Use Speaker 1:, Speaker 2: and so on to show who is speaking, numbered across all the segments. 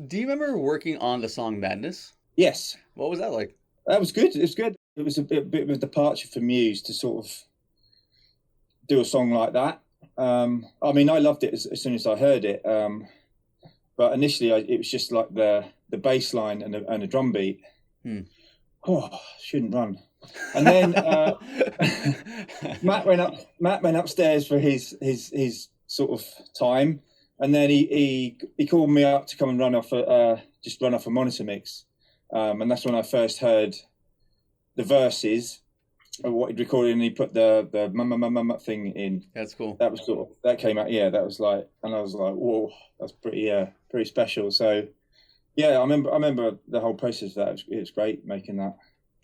Speaker 1: Do you remember working on the song Madness?
Speaker 2: Yes,
Speaker 1: What was that like?
Speaker 2: that was good. It was good. It was a bit of a departure for Muse to sort of do a song like that. I mean, I loved it as soon as I heard it. But initially, it was just like the bass line and a drum beat.
Speaker 1: Hmm.
Speaker 2: Oh, shouldn't run. And then Matt went upstairs for his sort of time, and then he called me up to come and run off a monitor mix, and that's when I first heard the verses of what he'd recorded, and he put the mama thing in.
Speaker 1: That's cool.
Speaker 2: That was sort of that came out. Yeah, that was like, and I was like, whoa, that's pretty special. So yeah, I remember the whole process of that. It was great making that.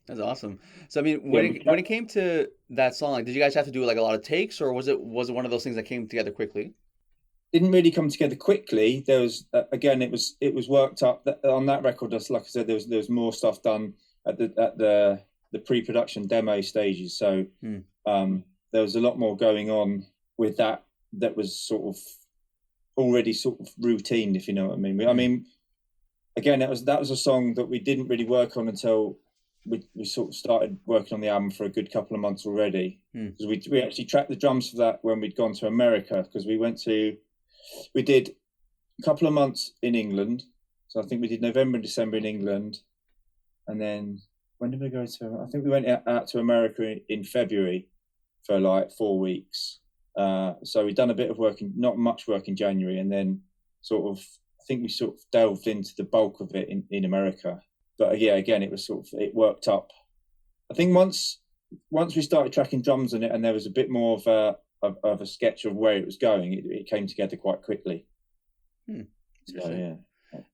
Speaker 1: That's awesome. So I mean,
Speaker 2: Yeah,
Speaker 1: when it came to that song, like, did you guys have to do like a lot of takes, or was it one of those things that came together quickly?
Speaker 2: didn't really come together quickly. There was again, it was worked up on that record. Just like I said, there was more stuff done at the pre-production demo stages. So
Speaker 1: Hmm.
Speaker 2: there was a lot more going on with that. That was sort of already sort of routine, if you know what I mean. I mean, again, that was a song that we didn't really work on until we sort of started working on the album for a good couple of months already. Because we actually tracked the drums for that when we'd gone to America, because we did a couple of months in England. So I think we did November and December in England, and then when did we go to? I think we went out to America in February for like 4 weeks. So we'd done a bit of work, not much work in January, and then sort of I think we sort of delved into the bulk of it in America. But yeah, again, it was sort of, it worked up. I think once we started tracking drums on it, and there was a bit more of a sketch of where it was going, it came together quite quickly. So yeah.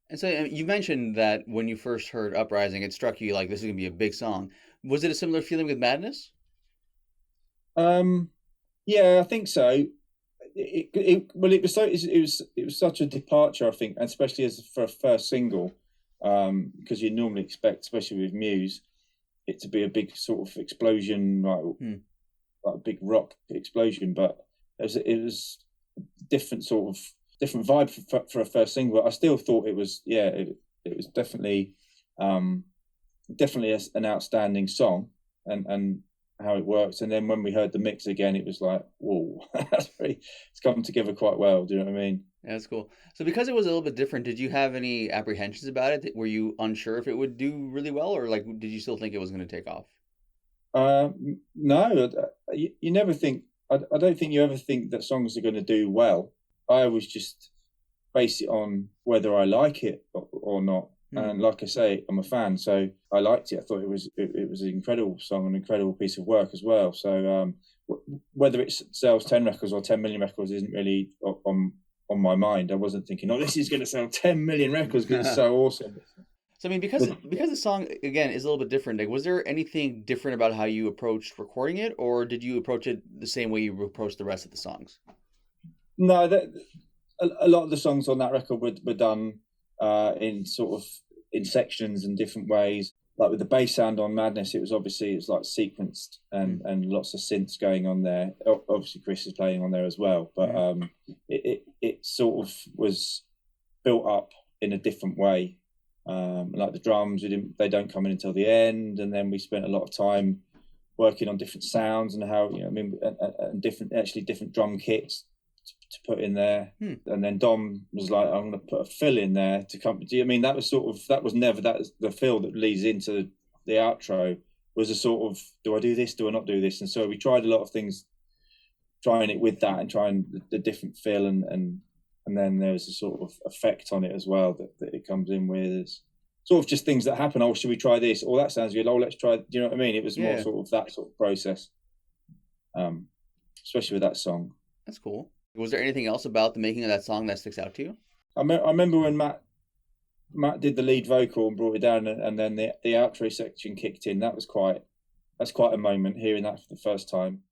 Speaker 1: And so you mentioned that when you first heard Uprising, it struck you like this is gonna be a big song. Was it a similar feeling with Madness?
Speaker 2: Yeah, I think so. It was such a departure, I think, and especially as for a first single, because you normally expect, especially with Muse, it to be a big sort of explosion, like a big rock explosion. But it was different sort of different vibe for a first single. I still thought it was it was definitely an outstanding song, and how it works. And then when we heard the mix again, it was like, whoa, it's come together quite well. Do you know what I mean?
Speaker 1: Yeah, that's cool. So because it was a little bit different, did you have any apprehensions about it? Were you unsure if it would do really well, or like did you still think it was going to take off?
Speaker 2: No, you never think. I don't think you ever think that songs are going to do well. I always just base it on whether I like it or not. And like I say, I'm a fan, so I liked it. I thought it was an incredible song, an incredible piece of work as well. So whether it sells 10 records or 10 million records isn't really on my mind. I wasn't thinking, oh, this is going to sell 10 million records because it's so awesome.
Speaker 1: So I mean, because the song again is a little bit different. Like, was there anything different about how you approached recording it, or did you approach it the same way you approached the rest of the songs?
Speaker 2: No, a lot of the songs on that record were done in sections and different ways. Like with the bass sound on Madness, it's like sequenced and lots of synths going on there. Obviously, Chris is playing on there as well, but it sort of was built up in a different way. Like the drums, they don't come in until the end, and then we spent a lot of time working on different sounds and how and different drum kits to put in there. And then Dom was like, I'm going to put a fill in there to come. Do you mean that was never the fill that leads into the outro was a sort of, do I do this, do I not do this? And so we tried a lot of things, trying it with that and trying the different fill, and then there's a sort of effect on it as well that it comes in with. It's sort of just things that happen. Oh, should we try this? Oh, that sounds good. Oh, let's try. Do you know what I mean? It was more sort of that sort of process, especially with that song.
Speaker 1: That's cool. Was there anything else about the making of that song that sticks out to you?
Speaker 2: I remember when Matt did the lead vocal and brought it down, and then the outro section kicked in. That's quite a moment, hearing that for the first time.